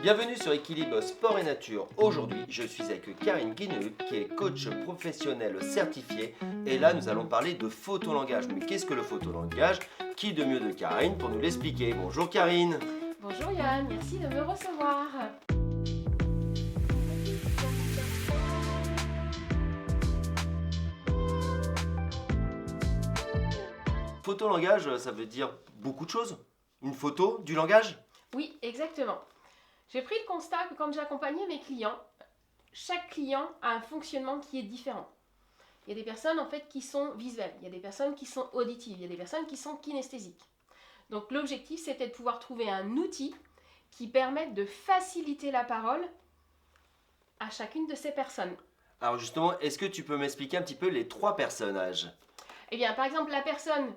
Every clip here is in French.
Bienvenue sur Équilibre Sport et Nature. Aujourd'hui, je suis avec Karine Guineux, qui est coach professionnel certifié. Et là, nous allons parler de photolangage. Mais qu'est-ce que le photolangage? Qui de mieux de Karine pour nous l'expliquer? Bonjour Karine. Bonjour Yann, merci de me recevoir. Photolangage, ça veut dire beaucoup de choses. Une photo, du langage? Oui, exactement. J'ai pris le constat que quand j'accompagnais mes clients, chaque client a un fonctionnement qui est différent. Il y a des personnes en fait qui sont visuelles, il y a des personnes qui sont auditives, il y a des personnes qui sont kinesthésiques. Donc l'objectif c'était de pouvoir trouver un outil qui permette de faciliter la parole à chacune de ces personnes. Alors justement, est-ce que tu peux m'expliquer un petit peu les trois personnages? Eh bien, par exemple, la personne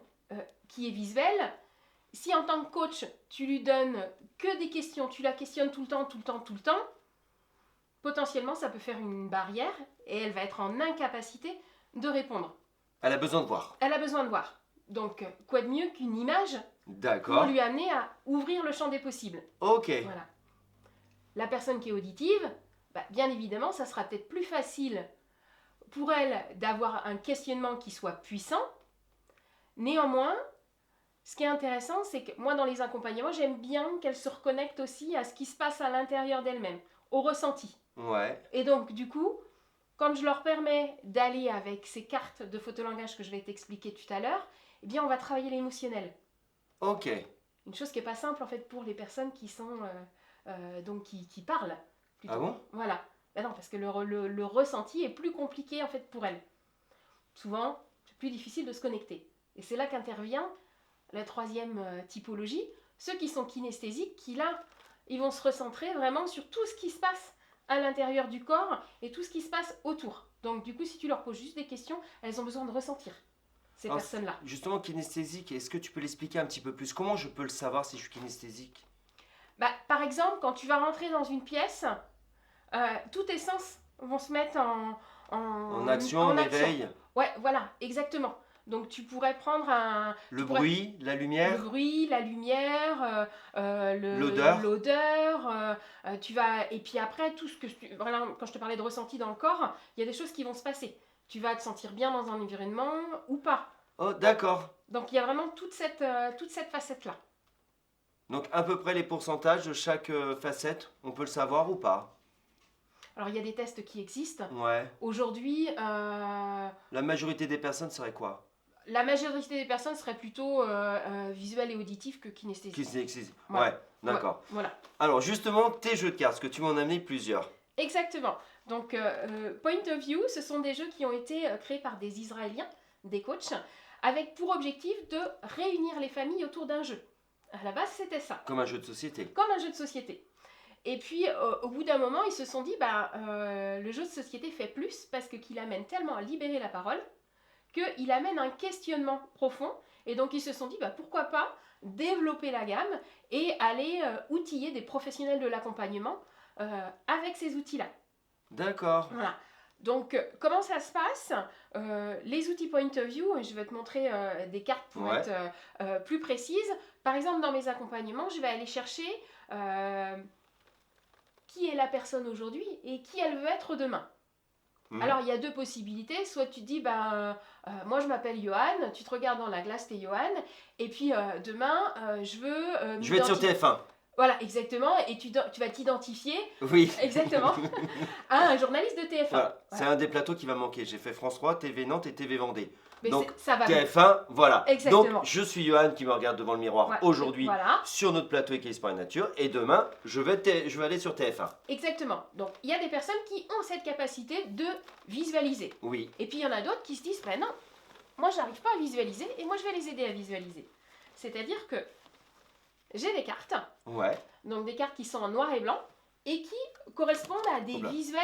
qui est visuelle, si en tant que coach, tu lui donnes que des questions, tu la questionnes tout le temps, potentiellement, ça peut faire une barrière et elle va être en incapacité de répondre. Elle a besoin de voir. Elle a besoin de voir. Donc, quoi de mieux qu'une image pour D'accord. lui amener à ouvrir le champ des possibles. Ok. Voilà. La personne qui est auditive, bien évidemment, ça sera peut-être plus facile pour elle d'avoir un questionnement qui soit puissant. Néanmoins, ce qui est intéressant, c'est que moi, dans les accompagnements, j'aime bien qu'elle se reconnecte aussi à ce qui se passe à l'intérieur d'elle-même, au ressenti. Ouais. Et donc, du coup, quand je leur permets d'aller avec ces cartes de photolangage que je vais t'expliquer tout à l'heure, eh bien, on va travailler l'émotionnel. Ok. Une chose qui n'est pas simple, en fait, pour les personnes qui sont... qui parlent. Plutôt. Ah bon? Voilà. Ben non, parce que le ressenti est plus compliqué, en fait, pour elles. Souvent, c'est plus difficile de se connecter. Et c'est là qu'intervient la troisième typologie, ceux qui sont kinesthésiques, qui là, ils vont se recentrer vraiment sur tout ce qui se passe à l'intérieur du corps et tout ce qui se passe autour. Donc du coup, si tu leur poses juste des questions, elles ont besoin de ressentir, ces personnes-là. Justement, kinesthésique, est-ce que tu peux l'expliquer un petit peu plus? Comment je peux le savoir si je suis kinesthésique? Par exemple, quand tu vas rentrer dans une pièce, tous tes sens vont se mettre En action, en éveil? Ouais, voilà, exactement. Donc tu pourrais prendre Le bruit, la lumière? Le bruit, la lumière, L'odeur. et puis après, tout ce que voilà, quand je te parlais de ressenti dans le corps, il y a des choses qui vont se passer. Tu vas te sentir bien dans un environnement ou pas. Oh, d'accord. Donc il y a vraiment toute cette facette-là. Donc à peu près les pourcentages de chaque facette, on peut le savoir ou pas? Alors il y a des tests qui existent. Ouais. Aujourd'hui, La majorité des personnes serait quoi? la majorité des personnes seraient plutôt visuelles et auditives que kinesthésiques. Ouais, d'accord. Ouais, voilà. Alors justement, tes jeux de cartes, parce que tu m'en as amené plusieurs. Exactement. Donc Point of View, ce sont des jeux qui ont été créés par des Israéliens, des coachs, avec pour objectif de réunir les familles autour d'un jeu. À la base, c'était ça. Comme un jeu de société. Comme un jeu de société. Et puis, au bout d'un moment, ils se sont dit, le jeu de société fait plus parce qu'il amène tellement à libérer la parole qu'il amène un questionnement profond. Et donc, ils se sont dit, pourquoi pas développer la gamme et aller outiller des professionnels de l'accompagnement avec ces outils-là. D'accord. Voilà. Donc, comment ça se passe? Les outils Point of View, je vais te montrer des cartes pour être plus précise. Par exemple, dans mes accompagnements, je vais aller chercher qui est la personne aujourd'hui et qui elle veut être demain. Alors, il y a deux possibilités. Soit tu te dis, moi je m'appelle Johan, tu te regardes dans la glace, t'es Johan, et puis demain, je veux... je vais être sur TF1. Voilà, exactement, et tu vas t'identifier, oui, exactement, à un journaliste de TF1. Voilà. C'est un des plateaux qui va manquer. J'ai fait France 3, TV Nantes et TV Vendée. Mais donc ça va TF1, voilà. Exactement. Donc je suis Johan qui me regarde devant le miroir aujourd'hui sur notre plateau Équilibre Sport et Nature, et demain je vais aller sur TF1. Exactement. Donc il y a des personnes qui ont cette capacité de visualiser. Oui. Et puis il y en a d'autres qui se disent, non, moi j'arrive pas à visualiser et moi je vais les aider à visualiser. C'est-à-dire que j'ai des cartes, donc des cartes qui sont en noir et blanc et qui correspondent à des visuels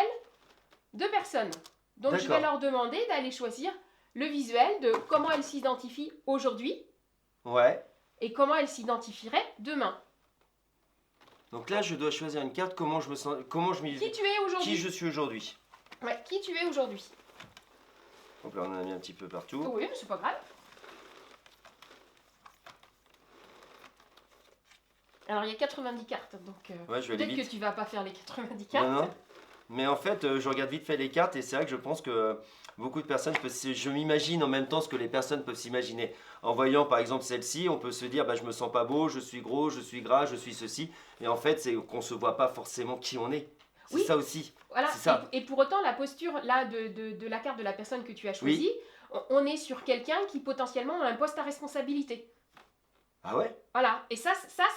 de personnes. Donc je vais leur demander d'aller choisir le visuel de comment elles s'identifient aujourd'hui et comment elles s'identifieraient demain. Donc là, je dois choisir une carte, comment je me sens, qui tu es aujourd'hui. Qui je suis aujourd'hui. Ouais, qui tu es aujourd'hui. Donc là, on en a mis un petit peu partout. Oui, mais c'est pas grave. Alors, il y a 90 cartes, donc Ouais, je vais aller peut-être vite. que tu vas pas faire les 90 cartes. Non, non. Mais en fait, je regarde vite fait les cartes et c'est vrai que je pense que beaucoup de personnes, je m'imagine en même temps ce que les personnes peuvent s'imaginer. En voyant par exemple celle-ci, on peut se dire bah, je me sens pas beau, je suis gros, je suis gras, je suis ceci. Et en fait, c'est qu'on se voit pas forcément qui on est. C'est Oui. ça aussi. Voilà. C'est ça. Et pour autant, la posture là de la carte de la personne que tu as choisie, on est sur quelqu'un qui potentiellement a un poste à responsabilité. Ah ouais? Voilà. Et ça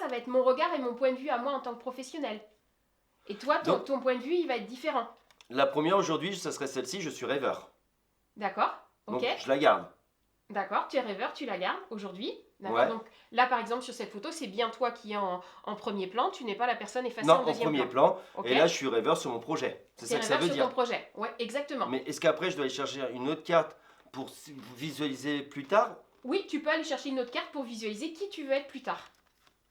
va être mon regard et mon point de vue à moi en tant que professionnel. Et toi, ton point de vue, il va être différent. La première aujourd'hui, ça serait celle-ci, je suis rêveur. D'accord. Ok. Donc je la garde. D'accord, tu es rêveur, tu la gardes aujourd'hui. D'accord. Ouais. Donc là, par exemple, sur cette photo, c'est bien toi qui es en premier plan. Tu n'es pas la personne effacée Non, en deuxième premier plan. plan. Ok. Et là, je suis rêveur sur mon projet. C'est ça que ça veut sur dire. ton projet. Ouais, exactement. Mais est-ce qu'après, je dois aller chercher une autre carte pour visualiser plus tard? Oui, tu peux aller chercher une autre carte pour visualiser qui tu veux être plus tard.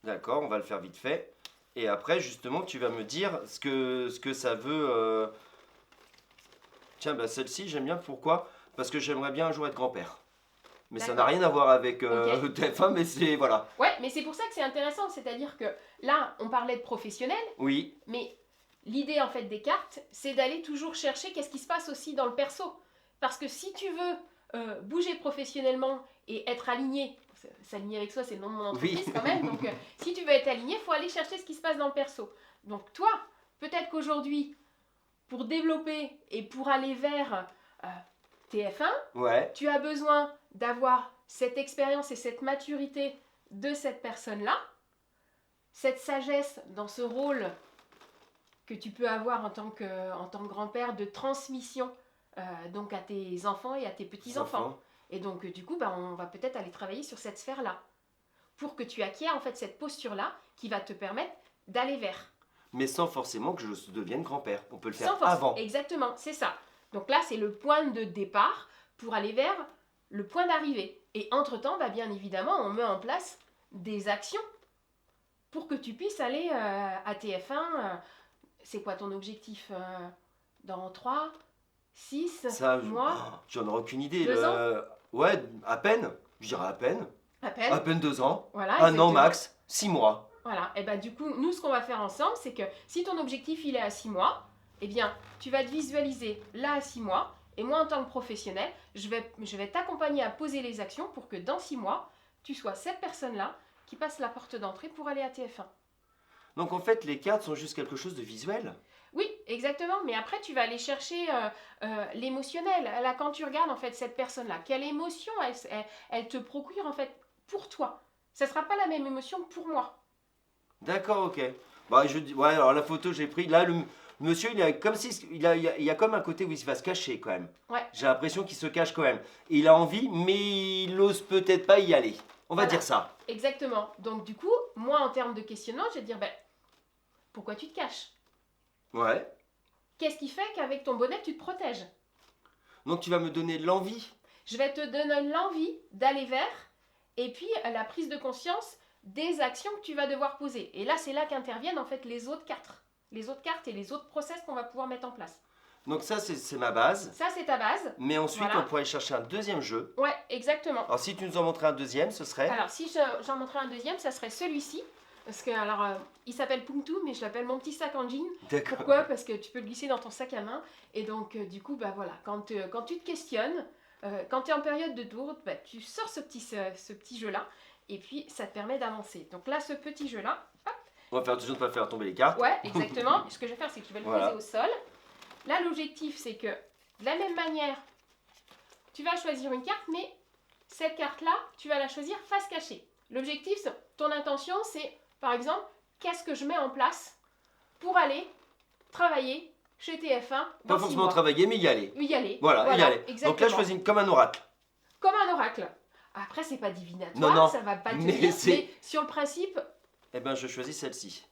D'accord, on va le faire vite fait. Et après, justement, tu vas me dire ce que ça veut. Tiens, bah, celle-ci, j'aime bien. Pourquoi? Parce que j'aimerais bien un jour être grand-père. Mais ça n'a rien à voir avec TF1, mais c'est. Voilà. Ouais, mais c'est pour ça que c'est intéressant. C'est-à-dire que là, on parlait de professionnel. Oui. Mais l'idée, en fait, des cartes, c'est d'aller toujours chercher qu'est-ce qui se passe aussi dans le perso. Parce que si tu veux bouger professionnellement et être aligné, s'aligner avec soi, c'est le nom de mon entreprise quand même. Donc, si tu veux être aligné, il faut aller chercher ce qui se passe dans le perso. Donc, toi, peut-être qu'aujourd'hui, pour développer et pour aller vers TF1, tu as besoin d'avoir cette expérience et cette maturité de cette personne-là, cette sagesse dans ce rôle que tu peux avoir en tant que grand-père de transmission donc à tes enfants et à tes petits-enfants. Et donc, du coup, on va peut-être aller travailler sur cette sphère-là pour que tu acquières en fait cette posture-là qui va te permettre d'aller vers. Mais sans forcément que je devienne grand-père. On peut le faire avant. Exactement, c'est ça. Donc là, c'est le point de départ pour aller vers le point d'arrivée. Et entre-temps, bien évidemment, on met en place des actions pour que tu puisses aller à TF1. C'est quoi ton objectif dans 3, 6 mois? J'en ai aucune idée. 2 ans? Ouais, à peine. Je dirais à peine. À peine 2 ans. Voilà, un an max, 6 mois. Voilà, et du coup, nous, ce qu'on va faire ensemble, c'est que si ton objectif, il est à 6 mois, eh bien, tu vas te visualiser là à 6 mois, et moi, en tant que professionnel, je vais t'accompagner à poser les actions pour que dans 6 mois, tu sois cette personne-là qui passe la porte d'entrée pour aller à TF1. Donc, en fait, les cartes sont juste quelque chose de visuel? Oui, exactement, mais après, tu vas aller chercher l'émotionnel. Là, quand tu regardes, en fait, cette personne-là, quelle émotion elle te procure, en fait, pour toi? Ça ne sera pas la même émotion que pour moi. D'accord, ok. Bah, ouais, alors la photo j'ai pris, là le monsieur il a comme si il y a comme un côté où il va se cacher quand même. Ouais. J'ai l'impression qu'il se cache quand même. Il a envie, mais il ose peut-être pas y aller. On va dire ça. Exactement. Donc du coup, moi en termes de questionnement, je vais te dire, pourquoi tu te caches? Ouais. Qu'est-ce qui fait qu'avec ton bonnet tu te protèges? Donc tu vas me donner l'envie. Je vais te donner l'envie d'aller vers, et puis la prise de conscience des actions que tu vas devoir poser. Et là, c'est là qu'interviennent en fait les autres cartes et les autres process qu'on va pouvoir mettre en place. Donc ça, c'est ma base. Ça, c'est ta base. Mais ensuite, on pourrait chercher un deuxième jeu. Ouais, exactement. Alors si tu nous en montrais un deuxième, ce serait... Alors si j'en montrais un deuxième, ça serait celui-ci. Parce que, il s'appelle Puntu, mais je l'appelle mon petit sac en jean. D'accord. Pourquoi? Parce que tu peux le glisser dans ton sac à main. Et donc, du coup, voilà, quand tu te questionnes, quand tu es en période de doute, tu sors ce petit jeu-là. Et puis, ça te permet d'avancer. Donc là, ce petit jeu-là, hop. On va faire attention de ne pas faire tomber les cartes. Ouais, exactement. Ce que je vais faire, c'est que je vais le poser au sol. Là, l'objectif, c'est que, de la même manière, tu vas choisir une carte, mais cette carte-là, tu vas la choisir face cachée. L'objectif, ton intention, c'est, par exemple, qu'est-ce que je mets en place pour aller travailler chez TF1 dans Pas forcément travailler, mais y aller. Y aller. Voilà, y aller. Exactement. Donc là, je choisis comme un oracle. Comme un oracle. Après, c'est pas divinatoire, non, ça va pas te dire, mais sur le principe... Eh ben, je choisis celle-ci.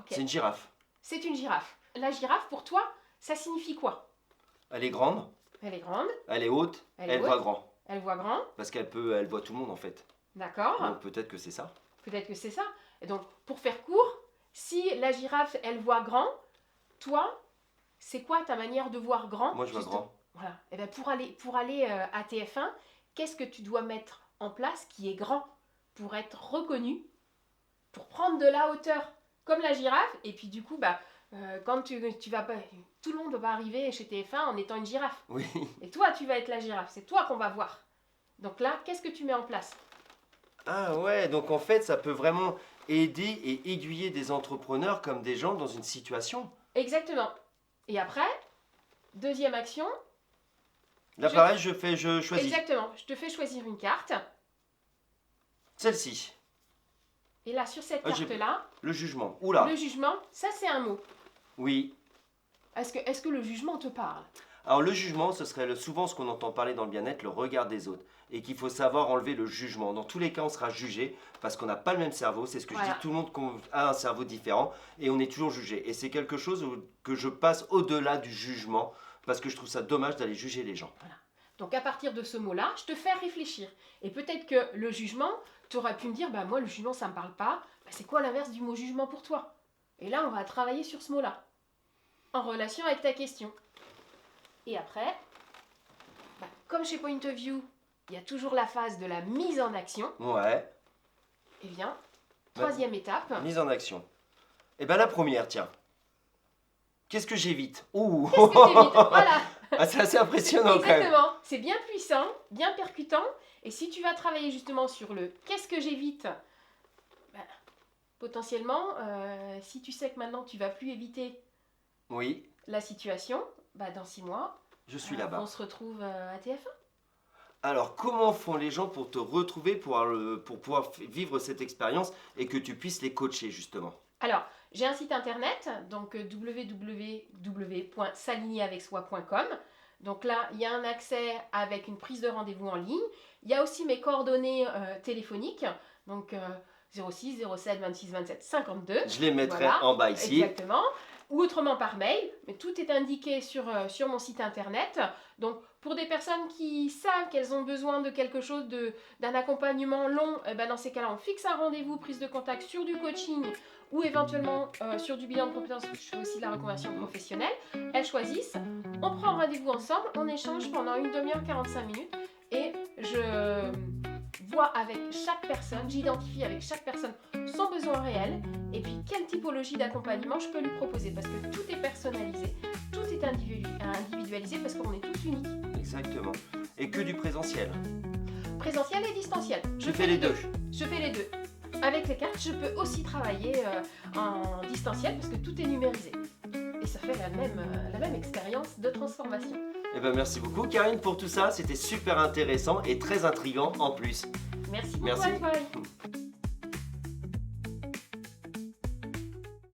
Okay. C'est une girafe. C'est une girafe. La girafe, pour toi, ça signifie quoi? Elle est grande. Elle est grande. Elle est haute. Elle voit grand. Elle voit grand. Parce elle voit tout le monde en fait. D'accord. Donc peut-être que c'est ça. Peut-être que c'est ça. Et donc, pour faire court, si la girafe, elle voit grand, toi, c'est quoi ta manière de voir grand? Moi, je vois grand. Voilà. Et bien, pour aller à TF1, qu'est-ce que tu dois mettre en place qui est grand pour être reconnu pour prendre de la hauteur, comme la girafe. Et puis du coup, quand tu vas pas, tout le monde va arriver chez TF1 en étant une girafe. Oui. Et toi, tu vas être la girafe. C'est toi qu'on va voir. Donc là, qu'est-ce que tu mets en place? Ah ouais, donc en fait, ça peut vraiment aider et aiguiller des entrepreneurs comme des gens dans une situation. Exactement. Et après, deuxième action. Là, pareil, je choisis. Exactement. Je te fais choisir une carte. Celle-ci. Et là, sur cette carte-là... Le jugement. Oula. Le jugement, ça c'est un mot. Oui. Est-ce que le jugement te parle? Alors le jugement, ce serait souvent ce qu'on entend parler dans le bien-être, le regard des autres. Et qu'il faut savoir enlever le jugement. Dans tous les cas, on sera jugé parce qu'on n'a pas le même cerveau. C'est ce que je dis, tout le monde a un cerveau différent et on est toujours jugé. Et c'est quelque chose que je passe au-delà du jugement parce que je trouve ça dommage d'aller juger les gens. Voilà. Donc à partir de ce mot-là, je te fais réfléchir. Et peut-être que le jugement, tu aurais pu me dire, moi le jugement ça me parle pas. C'est quoi l'inverse du mot jugement pour toi? Et là, on va travailler sur ce mot-là, en relation avec ta question. Et après, comme chez Point of View, il y a toujours la phase de la mise en action. Ouais. Eh bien, troisième étape. Mise en action. Eh bien la première, tiens. Qu'est-ce que j'évite? Ouh. Qu'est-ce que t'évites? Voilà. Ah, c'est assez impressionnant quand même. Exactement. C'est bien puissant, bien percutant. Et si tu vas travailler justement sur le qu'est-ce que j'évite, potentiellement, si tu sais que maintenant tu vas plus éviter la situation, dans 6 mois, je suis là-bas. On se retrouve à TF1. Alors, comment font les gens pour te retrouver, pour pouvoir vivre cette expérience et que tu puisses les coacher justement? Alors, j'ai un site internet, donc www.s'aligneravecSoi.com. Donc là, il y a un accès avec une prise de rendez-vous en ligne. Il y a aussi mes coordonnées téléphoniques, donc 06 07 26 27 52. Je les mettrai en bas ici. Exactement. Ou autrement par mail, mais tout est indiqué sur mon site internet. Donc pour des personnes qui savent qu'elles ont besoin de quelque chose, d'un accompagnement long, dans ces cas-là, on fixe un rendez-vous, prise de contact sur du coaching ou éventuellement sur du bilan de compétences, parce que je fais aussi de la reconversion professionnelle. Elles choisissent, on prend rendez-vous ensemble, on échange pendant une demi-heure, 45 minutes, et je vois avec chaque personne, j'identifie avec chaque personne son besoin réel, et puis quelle typologie d'accompagnement je peux lui proposer, parce que tout est personnalisé, tout est individualisé, parce qu'on est tous uniques. Exactement. Et que du présentiel. Présentiel et distanciel. Je fais les deux. Je fais les deux. Avec les cartes, je peux aussi travailler en distanciel parce que tout est numérisé. Et ça fait la même expérience de transformation. Eh ben merci beaucoup Karine pour tout ça, c'était super intéressant et très intriguant en plus. Merci beaucoup à toi.